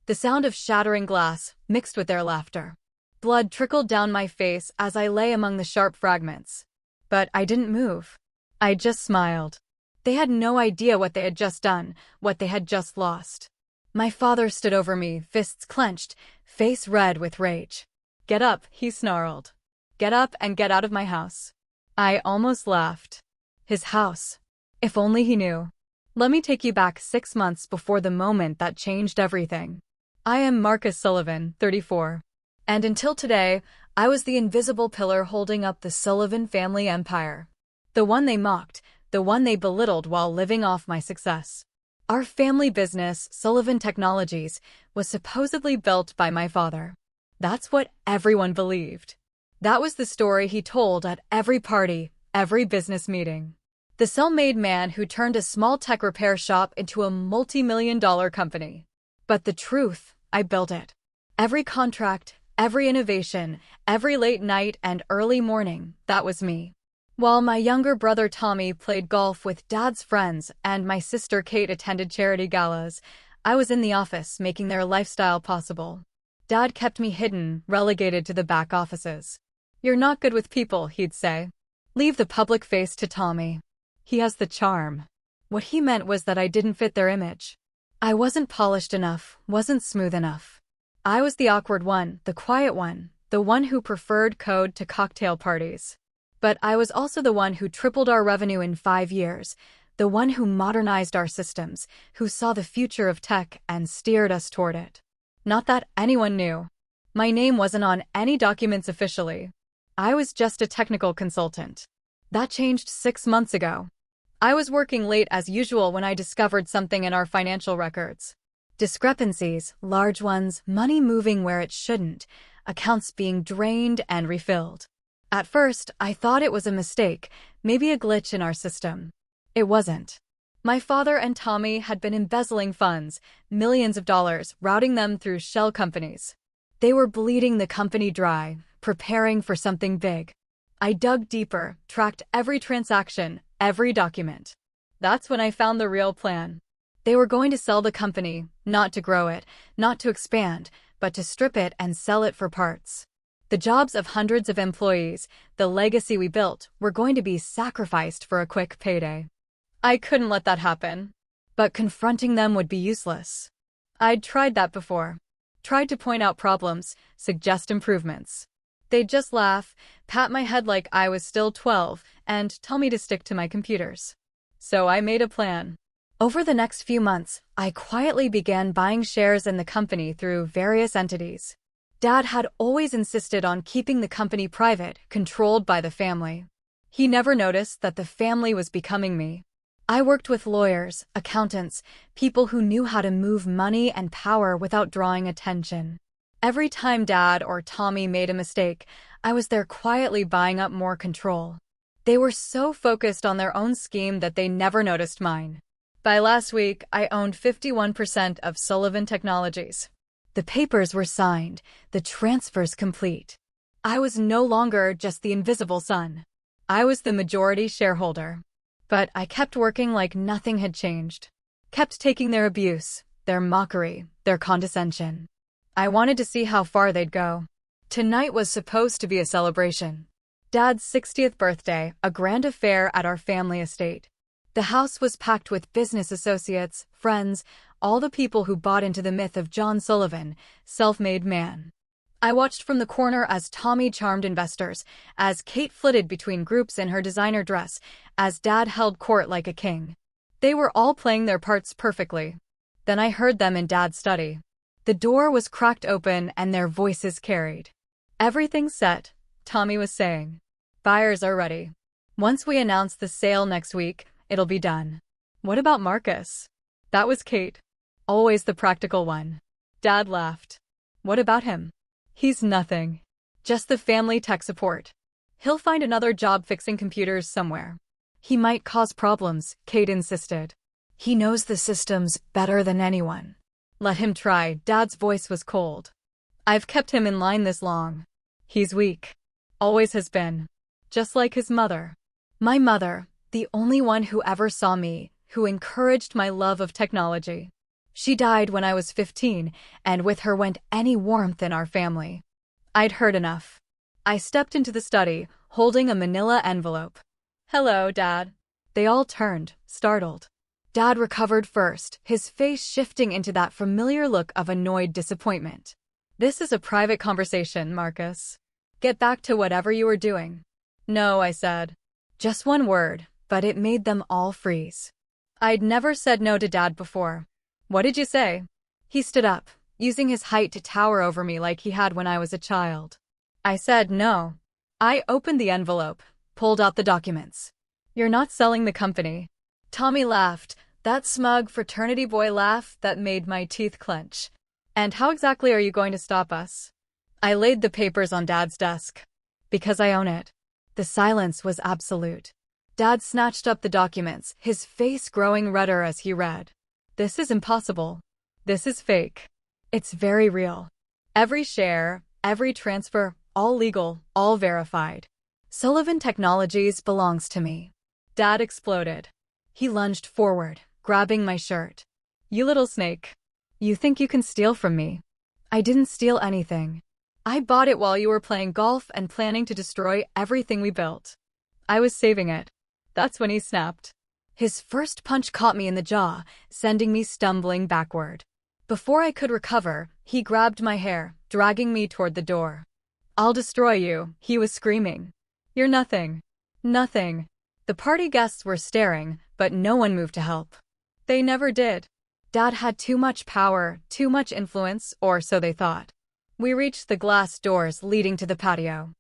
The sound of shattering glass mixed with their laughter. Blood trickled down my face as I lay among the sharp fragments. But I didn't move. I just smiled. They had no idea what they had just done, what they had just lost. My father stood over me, fists clenched, face red with rage. "Get up," he snarled. "Get up and get out of my house." I almost laughed. His house. If only he knew. Let me take you back 6 months before the moment that changed everything. I am Marcus Sullivan, 34. And until today, I was the invisible pillar holding up the Sullivan family empire. The one they mocked, the one they belittled while living off my success. Our family business, Sullivan Technologies, was supposedly built by my father. That's what everyone believed. That was the story he told at every party, every business meeting. The self-made man who turned a small tech repair shop into a multi-million-dollar company. But the truth, I built it. Every contract, every innovation, every late night and early morning, that was me. While my younger brother Tommy played golf with Dad's friends and my sister Kate attended charity galas, I was in the office making their lifestyle possible. Dad kept me hidden, relegated to the back offices. "You're not good with people," he'd say. "Leave the public face to Tommy. He has the charm." What he meant was that I didn't fit their image. I wasn't polished enough, wasn't smooth enough. I was the awkward one, the quiet one, the one who preferred code to cocktail parties. But I was also the one who tripled our revenue in 5 years, the one who modernized our systems, who saw the future of tech and steered us toward it. Not that anyone knew. My name wasn't on any documents officially. I was just a technical consultant. That changed 6 months ago. I was working late as usual when I discovered something in our financial records. Discrepancies, large ones, money moving where it shouldn't, accounts being drained and refilled. At first, I thought it was a mistake, maybe a glitch in our system. It wasn't. My father and Tommy had been embezzling funds, millions of dollars, routing them through shell companies. They were bleeding the company dry, preparing for something big. I dug deeper, tracked every transaction, every document. That's when I found the real plan. They were going to sell the company, not to grow it, not to expand, but to strip it and sell it for parts. The jobs of hundreds of employees, the legacy we built, were going to be sacrificed for a quick payday. I couldn't let that happen. But confronting them would be useless. I'd tried that before. Tried to point out problems, suggest improvements. They'd just laugh, pat my head like I was still 12, and tell me to stick to my computers. So I made a plan. Over the next few months, I quietly began buying shares in the company through various entities. Dad had always insisted on keeping the company private, controlled by the family. He never noticed that the family was becoming me. I worked with lawyers, accountants, people who knew how to move money and power without drawing attention. Every time Dad or Tommy made a mistake, I was there quietly buying up more control. They were so focused on their own scheme that they never noticed mine. By last week, I owned 51% of Sullivan Technologies. The papers were signed, the transfers complete. I was no longer just the invisible son. I was the majority shareholder. But I kept working like nothing had changed. Kept taking their abuse, their mockery, their condescension. I wanted to see how far they'd go. Tonight was supposed to be a celebration. Dad's 60th birthday, a grand affair at our family estate. The house was packed with business associates, friends, all the people who bought into the myth of John Sullivan, self-made man. I watched from the corner as Tommy charmed investors, as Kate flitted between groups in her designer dress, as Dad held court like a king. They were all playing their parts perfectly. Then I heard them in Dad's study. The door was cracked open and their voices carried. "Everything's set," Tommy was saying. "Buyers are ready. Once we announce the sale next week, it'll be done." "What about Marcus?" That was Kate. Always the practical one. Dad laughed. "What about him?" "He's nothing. Just the family tech support. He'll find another job fixing computers somewhere." "He might cause problems," Kate insisted. "He knows the systems better than anyone." "Let him try." Dad's voice was cold. "I've kept him in line this long. He's weak. Always has been. Just like his mother. My mother, the only one who ever saw me, who encouraged my love of technology. She died when I was 15, and with her went any warmth in our family. I'd heard enough. I stepped into the study, holding a manila envelope. "Hello, Dad." They all turned, startled. Dad recovered first, his face shifting into that familiar look of annoyed disappointment. "This is a private conversation, Marcus. Get back to whatever you were doing." "No," I said. Just one word, but it made them all freeze. I'd never said no to Dad before. "What did you say?" He stood up, using his height to tower over me like he had when I was a child. I said no. I opened the envelope, pulled out the documents. "You're not selling the company." Tommy laughed, that smug fraternity boy laugh that made my teeth clench. "And how exactly are you going to stop us?" I laid the papers on Dad's desk. "Because I own it." The silence was absolute. Dad snatched up the documents, his face growing redder as he read. "This is impossible. This is fake. It's very real. Every share, every transfer, all legal, all verified. Sullivan Technologies belongs to me." Dad exploded. He lunged forward, grabbing my shirt. "You little snake. You think you can steal from me?" "I didn't steal anything. I bought it while you were playing golf and planning to destroy everything we built. I was saving it." That's when he snapped. His first punch caught me in the jaw, sending me stumbling backward. Before I could recover, he grabbed my hair, dragging me toward the door. "I'll destroy you," he was screaming. "You're nothing. Nothing." The party guests were staring, but no one moved to help. They never did. Dad had too much power, too much influence, or so they thought. We reached the glass doors leading to the patio.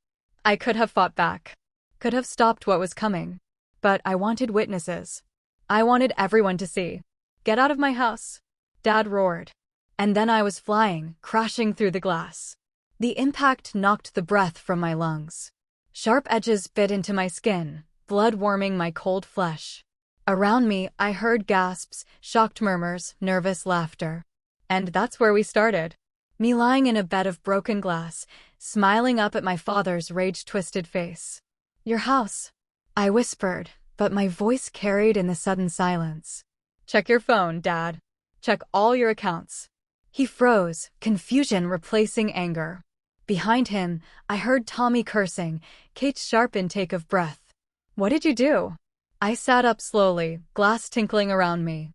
I could have fought back. Could have stopped what was coming. But I wanted witnesses. I wanted everyone to see. "Get out of my house," Dad roared. And then I was flying, crashing through the glass. The impact knocked the breath from my lungs. Sharp edges bit into my skin, blood warming my cold flesh. Around me, I heard gasps, shocked murmurs, nervous laughter. And that's where we started. Me lying in a bed of broken glass, smiling up at my father's rage-twisted face. "Your house," I whispered, but my voice carried in the sudden silence. "Check your phone, Dad. Check all your accounts." He froze, confusion replacing anger. Behind him, I heard Tommy cursing, Kate's sharp intake of breath. "What did you do?" I sat up slowly, glass tinkling around me.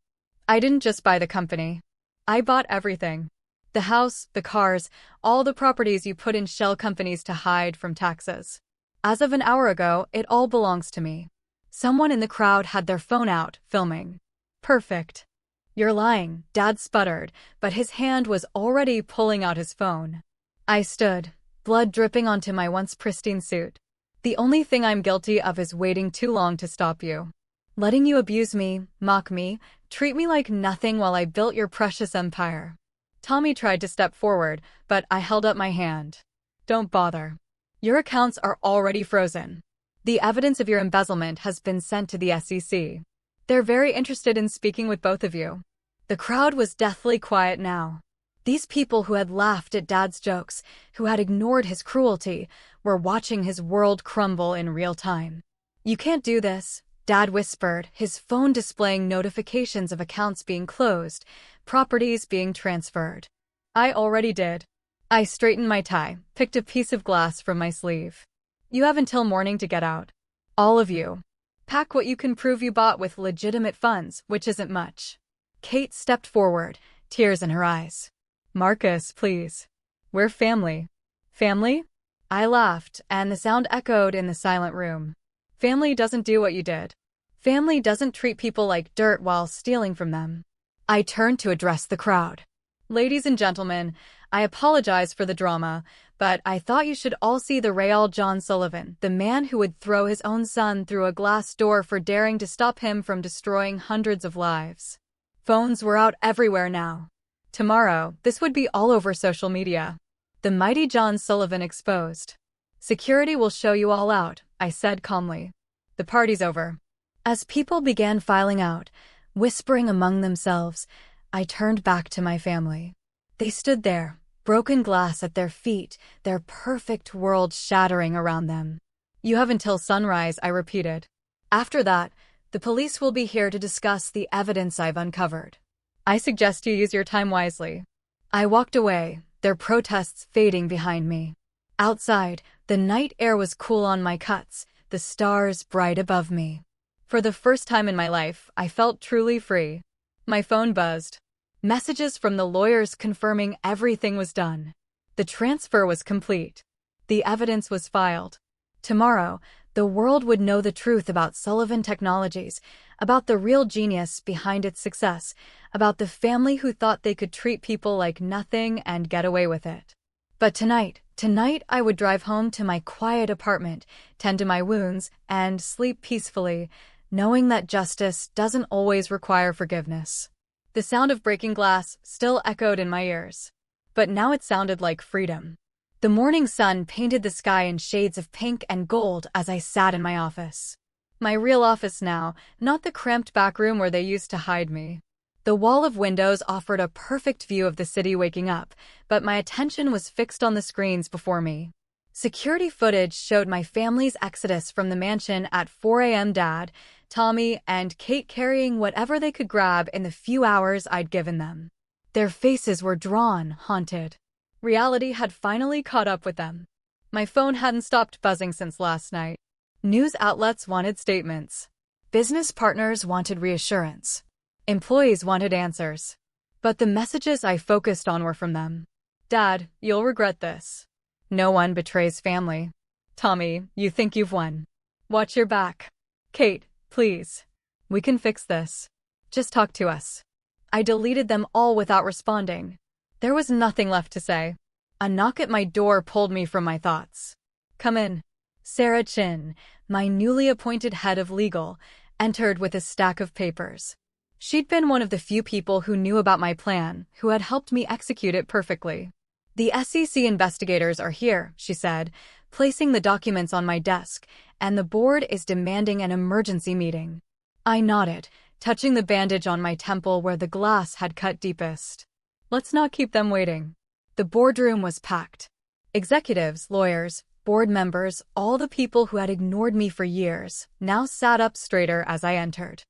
"I didn't just buy the company. I bought everything. The house, the cars, all the properties you put in shell companies to hide from taxes. As of an hour ago, it all belongs to me." Someone in the crowd had their phone out, filming. "Perfect." "You're lying," Dad sputtered, but his hand was already pulling out his phone. I stood, blood dripping onto my once pristine suit. "The only thing I'm guilty of is waiting too long to stop you. Letting you abuse me, mock me, treat me like nothing while I built your precious empire." Tommy tried to step forward, but I held up my hand. "Don't bother. Your accounts are already frozen. The evidence of your embezzlement has been sent to the SEC. They're very interested in speaking with both of you." The crowd was deathly quiet now. These people who had laughed at Dad's jokes, who had ignored his cruelty, were watching his world crumble in real time. "You can't do this," Dad whispered, his phone displaying notifications of accounts being closed, properties being transferred. I already did. I straightened my tie, picked a piece of glass from my sleeve. "You have until morning to get out. All of you. Pack what you can prove you bought with legitimate funds, which isn't much." Kate stepped forward, tears in her eyes. "Marcus, please. We're family." "Family?" I laughed, and the sound echoed in the silent room. "Family doesn't do what you did. Family doesn't treat people like dirt while stealing from them." I turned to address the crowd. "Ladies and gentlemen, I apologize for the drama, but I thought you should all see the real John Sullivan, the man who would throw his own son through a glass door for daring to stop him from destroying hundreds of lives." Phones were out everywhere now. Tomorrow, this would be all over social media. The mighty John Sullivan exposed. "Security will show you all out," I said calmly. "The party's over." As people began filing out, whispering among themselves, I turned back to my family. They stood there, broken glass at their feet, their perfect world shattering around them. "You have until sunrise," I repeated. "After that, the police will be here to discuss the evidence I've uncovered." I suggest you use your time wisely. I walked away, their protests fading behind me. Outside, the night air was cool on my cuts, the stars bright above me. For the first time in my life, I felt truly free. My phone buzzed. Messages from the lawyers confirming everything was done. The transfer was complete. The evidence was filed. Tomorrow, the world would know the truth about Sullivan Technologies, about the real genius behind its success, about the family who thought they could treat people like nothing and get away with it. But tonight I would drive home to my quiet apartment, tend to my wounds, and sleep peacefully, knowing that justice doesn't always require forgiveness. The sound of breaking glass still echoed in my ears. But now it sounded like freedom. The morning sun painted the sky in shades of pink and gold as I sat in my office. My real office now, not the cramped back room where they used to hide me. The wall of windows offered a perfect view of the city waking up, but my attention was fixed on the screens before me. Security footage showed my family's exodus from the mansion at 4 a.m. Dad, Tommy, and Kate carrying whatever they could grab in the few hours I'd given them. Their faces were drawn, haunted. Reality had finally caught up with them. My phone hadn't stopped buzzing since last night. News outlets wanted statements. Business partners wanted reassurance. Employees wanted answers. But the messages I focused on were from them. Dad, you'll regret this. No one betrays family. Tommy, you think you've won. Watch your back. Kate, please. We can fix this. Just talk to us. I deleted them all without responding. There was nothing left to say. A knock at my door pulled me from my thoughts. Come in. Sarah Chin, my newly appointed head of legal, entered with a stack of papers. She'd been one of the few people who knew about my plan, who had helped me execute it perfectly. The SEC investigators are here, she said, placing the documents on my desk, and the board is demanding an emergency meeting. I nodded, touching the bandage on my temple where the glass had cut deepest. Let's not keep them waiting. The boardroom was packed. Executives, lawyers, board members, all the people who had ignored me for years, now sat up straighter as I entered.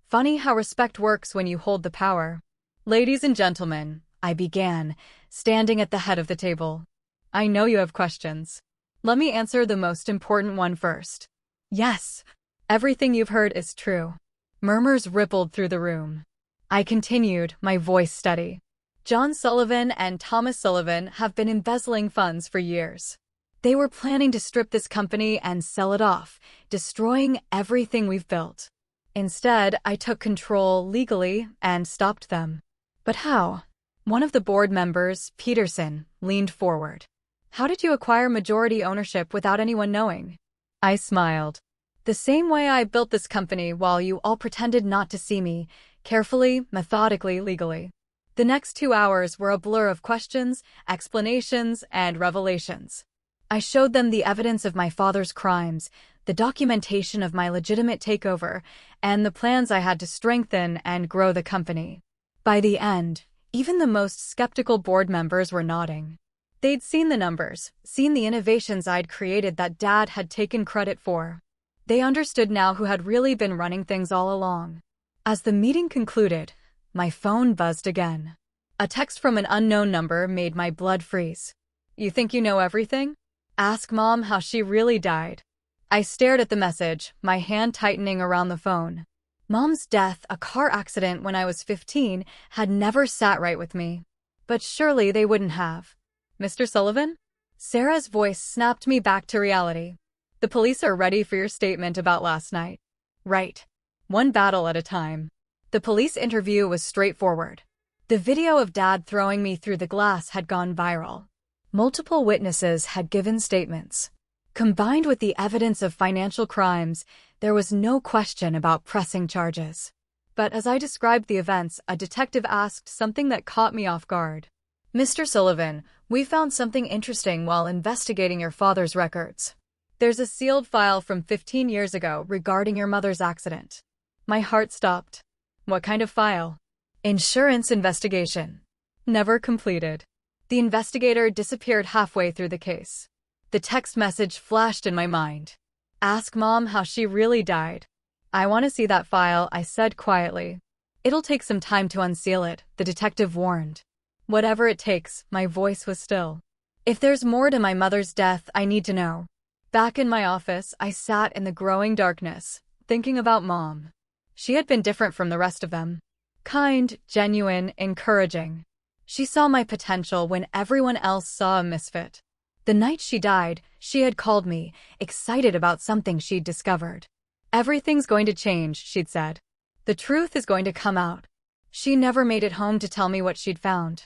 Funny how respect works when you hold the power. Ladies and gentlemen, I began, standing at the head of the table. I know you have questions. Let me answer the most important one first. Yes, everything you've heard is true. Murmurs rippled through the room. I continued, my voice steady. John Sullivan and Thomas Sullivan have been embezzling funds for years. They were planning to strip this company and sell it off, destroying everything we've built. Instead, I took control legally and stopped them. But how? One of the board members, Peterson, leaned forward. How did you acquire majority ownership without anyone knowing? I smiled. The same way I built this company while you all pretended not to see me, carefully, methodically, legally. The next 2 hours were a blur of questions, explanations, and revelations. I showed them the evidence of my father's crimes, the documentation of my legitimate takeover, and the plans I had to strengthen and grow the company. By the end, even the most skeptical board members were nodding. They'd seen the numbers, seen the innovations I'd created that Dad had taken credit for. They understood now who had really been running things all along. As the meeting concluded, my phone buzzed again. A text from an unknown number made my blood freeze. You think you know everything? Ask Mom how she really died. I stared at the message, my hand tightening around the phone. Mom's death, a car accident when I was 15, had never sat right with me. But surely they wouldn't have. Mr. Sullivan? Sarah's voice snapped me back to reality. The police are ready for your statement about last night. Right. One battle at a time. The police interview was straightforward. The video of Dad throwing me through the glass had gone viral. Multiple witnesses had given statements. Combined with the evidence of financial crimes, there was no question about pressing charges. But as I described the events, a detective asked something that caught me off guard. Mr. Sullivan, we found something interesting while investigating your father's records. There's a sealed file from 15 years ago regarding your mother's accident. My heart stopped. What kind of file? Insurance investigation. Never completed. The investigator disappeared halfway through the case. The text message flashed in my mind. Ask Mom how she really died. I want to see that file, I said quietly. It'll take some time to unseal it, the detective warned. Whatever it takes, my voice was still. If there's more to my mother's death, I need to know. Back in my office, I sat in the growing darkness, thinking about Mom. She had been different from the rest of them. Kind, genuine, encouraging. She saw my potential when everyone else saw a misfit. The night she died, she had called me, excited about something she'd discovered. Everything's going to change, she'd said. The truth is going to come out. She never made it home to tell me what she'd found.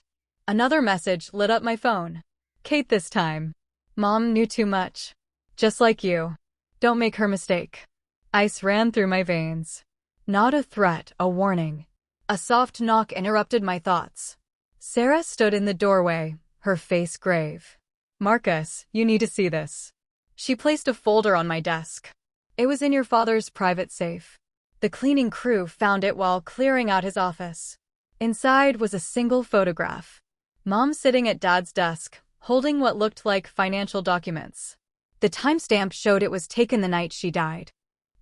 Another message lit up my phone. Kate this time. Mom knew too much. Just like you. Don't make her mistake. Ice ran through my veins. Not a threat, a warning. A soft knock interrupted my thoughts. Sarah stood in the doorway, her face grave. Marcus, you need to see this. She placed a folder on my desk. It was in your father's private safe. The cleaning crew found it while clearing out his office. Inside was a single photograph. Mom sitting at Dad's desk, holding what looked like financial documents. The timestamp showed it was taken the night she died.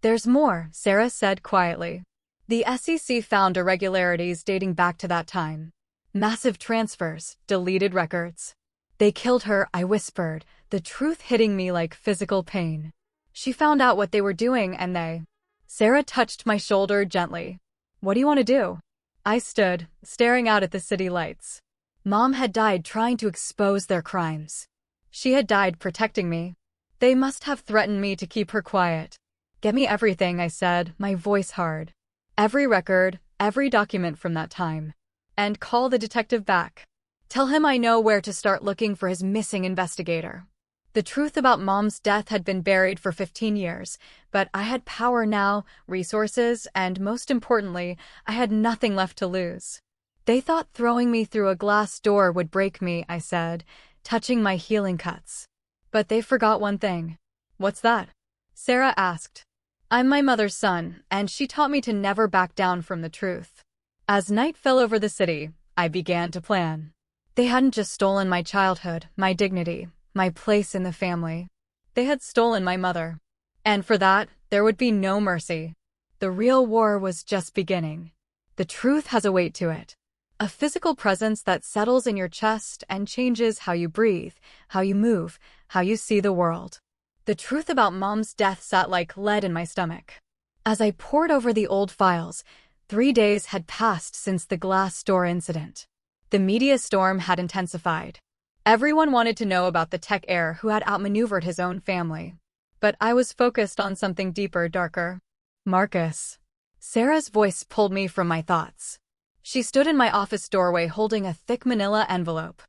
There's more, Sarah said quietly. The SEC found irregularities dating back to that time. Massive transfers, deleted records. They killed her, I whispered, the truth hitting me like physical pain. She found out what they were doing and they... Sarah touched my shoulder gently. What do you want to do? I stood, staring out at the city lights. Mom had died trying to expose their crimes. She had died protecting me. They must have threatened me to keep her quiet. Get me everything, I said, my voice hard. Every record, every document from that time. And call the detective back. Tell him I know where to start looking for his missing investigator. The truth about Mom's death had been buried for 15 years, but I had power now, resources, and most importantly, I had nothing left to lose. They thought throwing me through a glass door would break me, I said, touching my healing cuts. But they forgot one thing. What's that? Sarah asked. I'm my mother's son, and she taught me to never back down from the truth. As night fell over the city, I began to plan. They hadn't just stolen my childhood, my dignity, my place in the family. They had stolen my mother. And for that, there would be no mercy. The real war was just beginning. The truth has a weight to it. A physical presence that settles in your chest and changes how you breathe, how you move, how you see the world. The truth about Mom's death sat like lead in my stomach. As I pored over the old files, 3 days had passed since the glass door incident. The media storm had intensified. Everyone wanted to know about the tech heir who had outmaneuvered his own family. But I was focused on something deeper, darker. Marcus. Sarah's voice pulled me from my thoughts. She stood in my office doorway holding a thick manila envelope.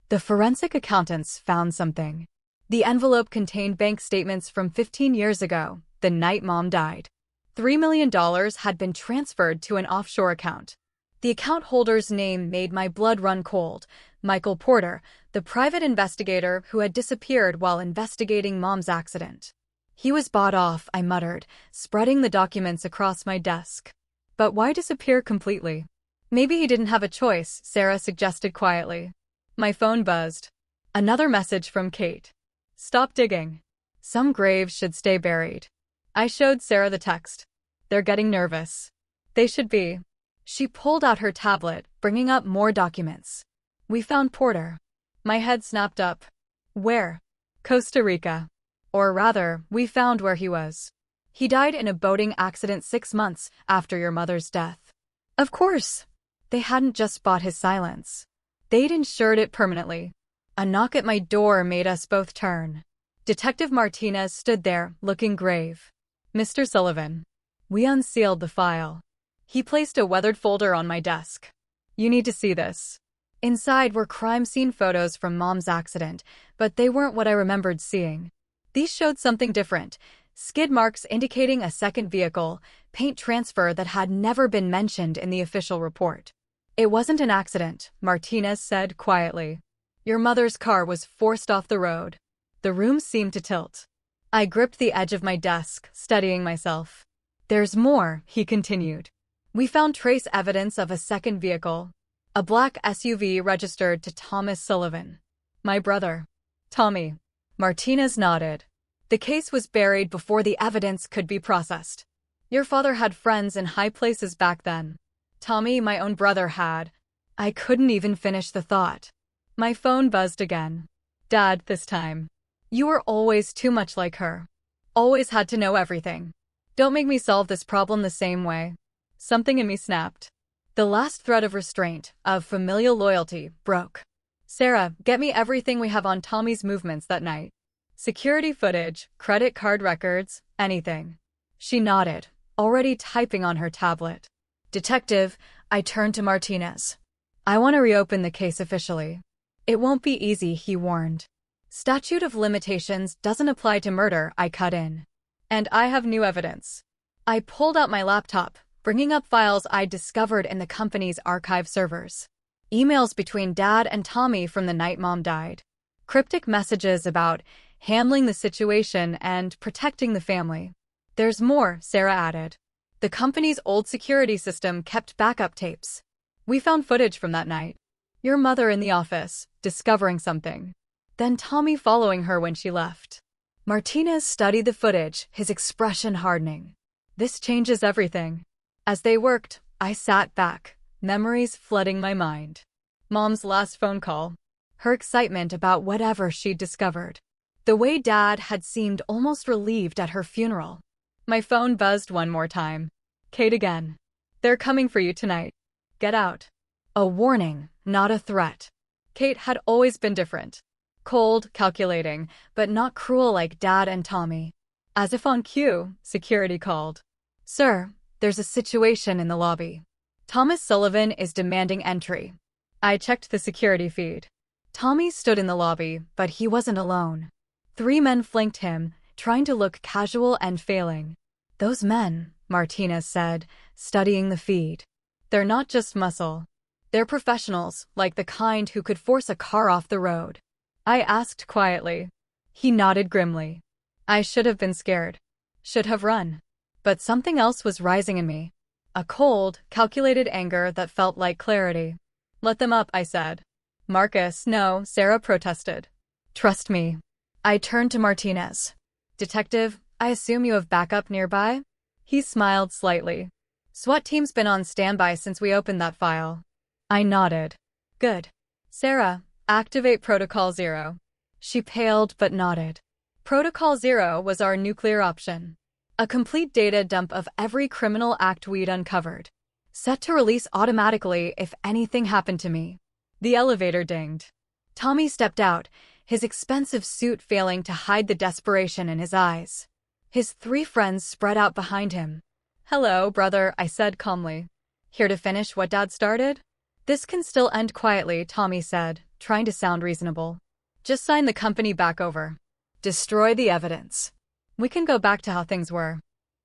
The forensic accountants found something. The envelope contained bank statements from 15 years ago, the night Mom died. $3 million had been transferred to an offshore account. The account holder's name made my blood run cold. Michael Porter, the private investigator who had disappeared while investigating Mom's accident. He was bought off, I muttered, spreading the documents across my desk. But why disappear completely? Maybe he didn't have a choice, Sarah suggested quietly. My phone buzzed. Another message from Kate. Stop digging. Some graves should stay buried. I showed Sarah the text. They're getting nervous. They should be. She pulled out her tablet, bringing up more documents. We found Porter. My head snapped up. Where? Costa Rica. Or rather, we found where he was. He died in a boating accident 6 months after your mother's death. Of course. They hadn't just bought his silence. They'd insured it permanently. A knock at my door made us both turn. Detective Martinez stood there, looking grave. Mr. Sullivan. We unsealed the file. He placed a weathered folder on my desk. You need to see this. Inside were crime scene photos from Mom's accident, but they weren't what I remembered seeing. These showed something different. Skid marks indicating a second vehicle, paint transfer that had never been mentioned in the official report. It wasn't an accident, Martinez said quietly. Your mother's car was forced off the road. The room seemed to tilt. I gripped the edge of my desk, steadying myself. There's more, he continued. We found trace evidence of a second vehicle. A black SUV registered to Thomas Sullivan. My brother. Tommy. Martinez nodded. The case was buried before the evidence could be processed. Your father had friends in high places back then. Tommy, my own brother, had. I couldn't even finish the thought. My phone buzzed again. Dad, this time. You were always too much like her. Always had to know everything. Don't make me solve this problem the same way. Something in me snapped. The last thread of restraint, of familial loyalty, broke. Sarah, get me everything we have on Tommy's movements that night. Security footage, credit card records, anything. She nodded, already typing on her tablet. Detective, I turned to Martinez. I want to reopen the case officially. It won't be easy, he warned. Statute of limitations doesn't apply to murder, I cut in. And I have new evidence. I pulled out my laptop, bringing up files I'd discovered in the company's archive servers. Emails between Dad and Tommy from the night Mom died. Cryptic messages about handling the situation and protecting the family. There's more, Sarah added. The company's old security system kept backup tapes. We found footage from that night. Your mother in the office, discovering something. Then Tommy following her when she left. Martinez studied the footage, his expression hardening. This changes everything. As they worked, I sat back, memories flooding my mind. Mom's last phone call. Her excitement about whatever she'd discovered. The way Dad had seemed almost relieved at her funeral. My phone buzzed one more time. Kate again. They're coming for you tonight. Get out. A warning, not a threat. Kate had always been different. Cold, calculating, but not cruel like Dad and Tommy. As if on cue, security called. Sir, there's a situation in the lobby. Thomas Sullivan is demanding entry. I checked the security feed. Tommy stood in the lobby, but he wasn't alone. 3 men flanked him, trying to look casual and failing. Those men, Martinez said, studying the feed. They're not just muscle. They're professionals, like the kind who could force a car off the road. I asked quietly. He nodded grimly. I should have been scared. Should have run. But something else was rising in me. A cold, calculated anger that felt like clarity. Let them up, I said. Marcus, no, Sarah protested. Trust me. I turned to Martinez. Detective, I assume you have backup nearby? He smiled slightly. SWAT team's been on standby since we opened that file. I nodded. Good. Sarah, activate Protocol Zero. She paled but nodded. Protocol Zero was our nuclear option. A complete data dump of every criminal act we'd uncovered. Set to release automatically if anything happened to me. The elevator dinged. Tommy stepped out, his expensive suit failing to hide the desperation in his eyes. His 3 friends spread out behind him. Hello, brother, I said calmly. Here to finish what Dad started? This can still end quietly, Tommy said, trying to sound reasonable. Just sign the company back over. Destroy the evidence. We can go back to how things were.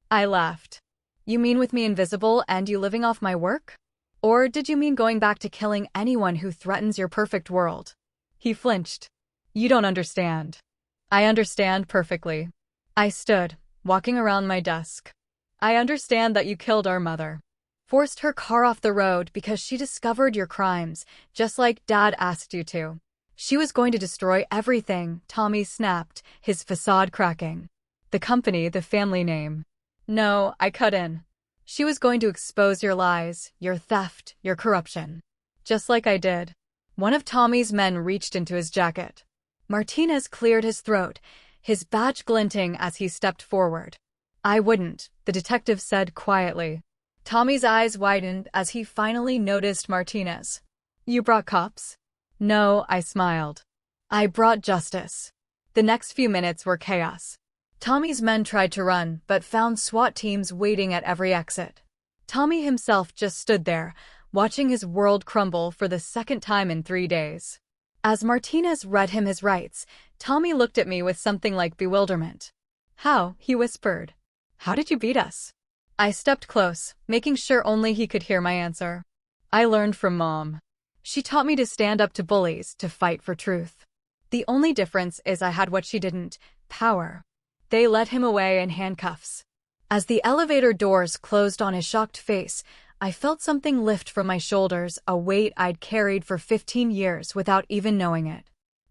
I laughed. You mean with me invisible and you living off my work? Or did you mean going back to killing anyone who threatens your perfect world? He flinched. You don't understand. I understand perfectly. I stood, walking around my desk. I understand that you killed our mother. Forced her car off the road because she discovered your crimes, just like Dad asked you to. She was going to destroy everything, Tommy snapped, his facade cracking. The company, the family name. No, I cut in. She was going to expose your lies, your theft, your corruption. Just like I did. One of Tommy's men reached into his jacket. Martinez cleared his throat, his badge glinting as he stepped forward. I wouldn't, the detective said quietly. Tommy's eyes widened as he finally noticed Martinez. You brought cops? No, I smiled. I brought justice. The next few minutes were chaos. Tommy's men tried to run, but found SWAT teams waiting at every exit. Tommy himself just stood there, watching his world crumble for the second time in 3 days. As Martinez read him his rights, Tommy looked at me with something like bewilderment. How? He whispered. How did you beat us? I stepped close, making sure only he could hear my answer. I learned from Mom. She taught me to stand up to bullies, to fight for truth. The only difference is I had what she didn't, power. They led him away in handcuffs. As the elevator doors closed on his shocked face, I felt something lift from my shoulders, a weight I'd carried for 15 years without even knowing it.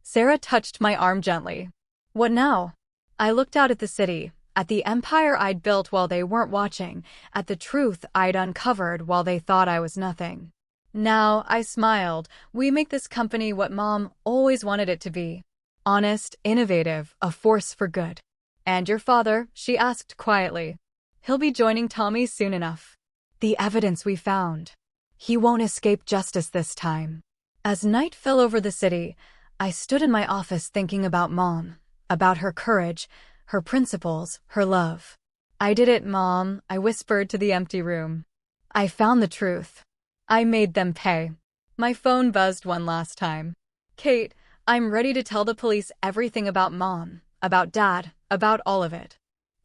Sarah touched my arm gently. What now? I looked out at the city, at the empire I'd built while they weren't watching, at the truth I'd uncovered while they thought I was nothing. Now, I smiled. We make this company what Mom always wanted it to be. Honest, innovative, a force for good. And your father, she asked quietly. He'll be joining Tommy soon enough. The evidence we found. He won't escape justice this time. As night fell over the city, I stood in my office thinking about Mom, about her courage, her principles, her love. I did it, Mom, I whispered to the empty room. I found the truth. I made them pay. My phone buzzed one last time. Kate, I'm ready to tell the police everything about Mom, about Dad, about all of it.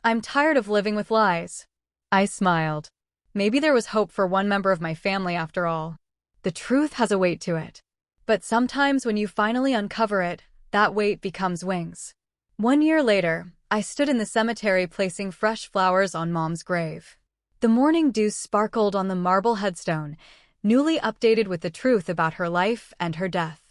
I'm tired of living with lies. I smiled. Maybe there was hope for one member of my family after all. The truth has a weight to it. But sometimes when you finally uncover it, that weight becomes wings. 1 year later, I stood in the cemetery placing fresh flowers on Mom's grave. The morning dew sparkled on the marble headstone, newly updated with the truth about her life and her death.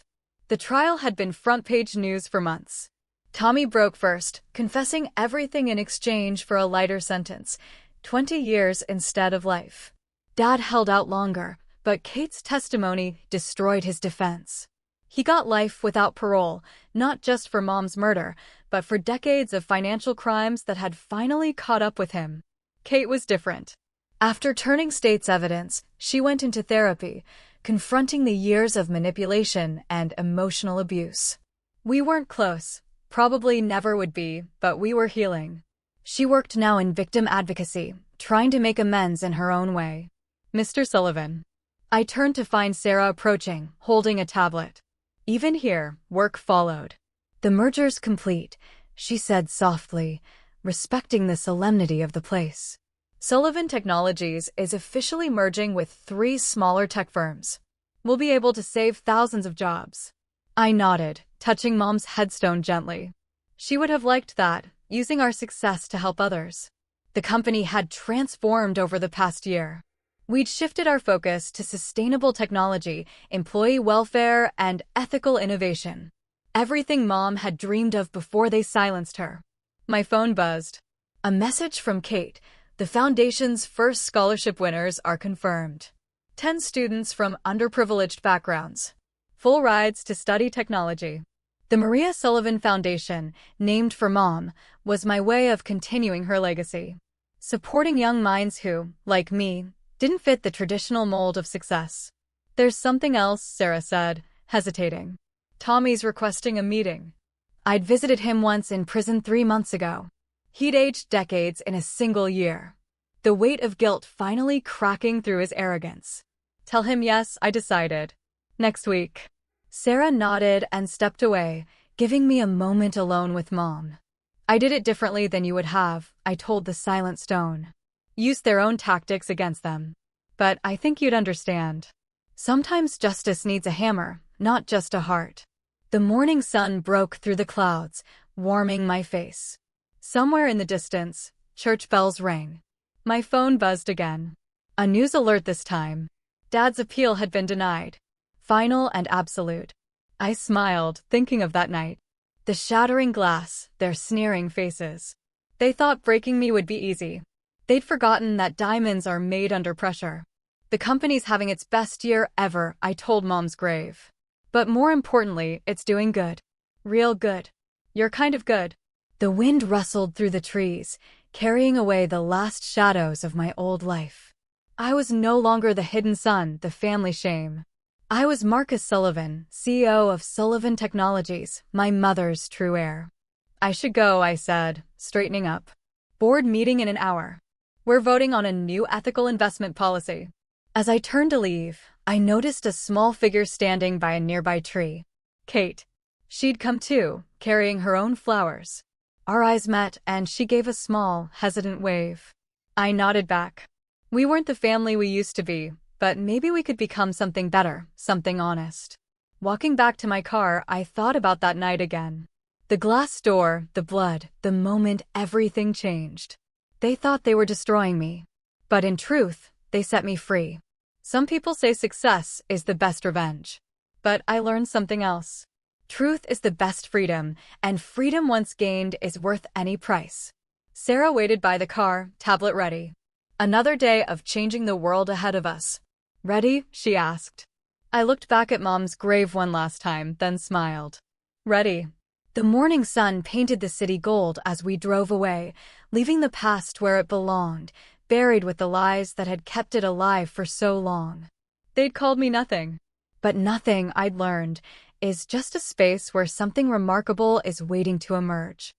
The trial had been front-page news for months. Tommy broke first, confessing everything in exchange for a lighter sentence, 20 years instead of life. Dad held out longer, but Kate's testimony destroyed his defense. He got life without parole, not just for Mom's murder, but for decades of financial crimes that had finally caught up with him. Kate was different. After turning state's evidence, she went into therapy, confronting the years of manipulation and emotional abuse. We weren't close, probably never would be, but we were healing. She worked now in victim advocacy, trying to make amends in her own way. Mr. Sullivan. I turned to find Sarah approaching, holding a tablet. Even here, work followed. The merger's complete, she said softly, respecting the solemnity of the place. Sullivan Technologies is officially merging with 3 smaller tech firms. We'll be able to save thousands of jobs. I nodded, touching Mom's headstone gently. She would have liked that, using our success to help others. The company had transformed over the past year. We'd shifted our focus to sustainable technology, employee welfare, and ethical innovation. Everything Mom had dreamed of before they silenced her. My phone buzzed. A message from Kate. The Foundation's first scholarship winners are confirmed. 10 students from underprivileged backgrounds. Full rides to study technology. The Maria Sullivan Foundation, named for Mom, was my way of continuing her legacy. Supporting young minds who, like me, didn't fit the traditional mold of success. There's something else, Sarah said, hesitating. Tommy's requesting a meeting. I'd visited him once in prison 3 months ago. He'd aged decades in a single year. The weight of guilt finally cracking through his arrogance. Tell him yes, I decided. Next week. Sarah nodded and stepped away, giving me a moment alone with Mom. I did it differently than you would have, I told the silent stone. Used their own tactics against them. But I think you'd understand. Sometimes justice needs a hammer, not just a heart. The morning sun broke through the clouds, warming my face. Somewhere in the distance, church bells rang. My phone buzzed again. A news alert this time. Dad's appeal had been denied. Final and absolute. I smiled, thinking of that night. The shattering glass, their sneering faces. They thought breaking me would be easy. They'd forgotten that diamonds are made under pressure. The company's having its best year ever, I told Mom's grave. But more importantly, it's doing good. Real good. Your kind of good. The wind rustled through the trees, carrying away the last shadows of my old life. I was no longer the hidden son, the family shame. I was Marcus Sullivan, CEO of Sullivan Technologies, my mother's true heir. I should go, I said, straightening up. Board meeting in an hour. We're voting on a new ethical investment policy. As I turned to leave, I noticed a small figure standing by a nearby tree. Kate. She'd come too, carrying her own flowers. Our eyes met, and she gave a small, hesitant wave. I nodded back. We weren't the family we used to be, but maybe we could become something better, something honest. Walking back to my car, I thought about that night again. The glass door, the blood, the moment everything changed. They thought they were destroying me. But in truth, they set me free. Some people say success is the best revenge. But I learned something else. Truth is the best freedom, and freedom once gained is worth any price. Sarah waited by the car, tablet ready. Another day of changing the world ahead of us. Ready? She asked. I looked back at Mom's grave one last time, then smiled. Ready. The morning sun painted the city gold as we drove away, leaving the past where it belonged, buried with the lies that had kept it alive for so long. They'd called me nothing. But nothing, I'd learned, is just a space where something remarkable is waiting to emerge.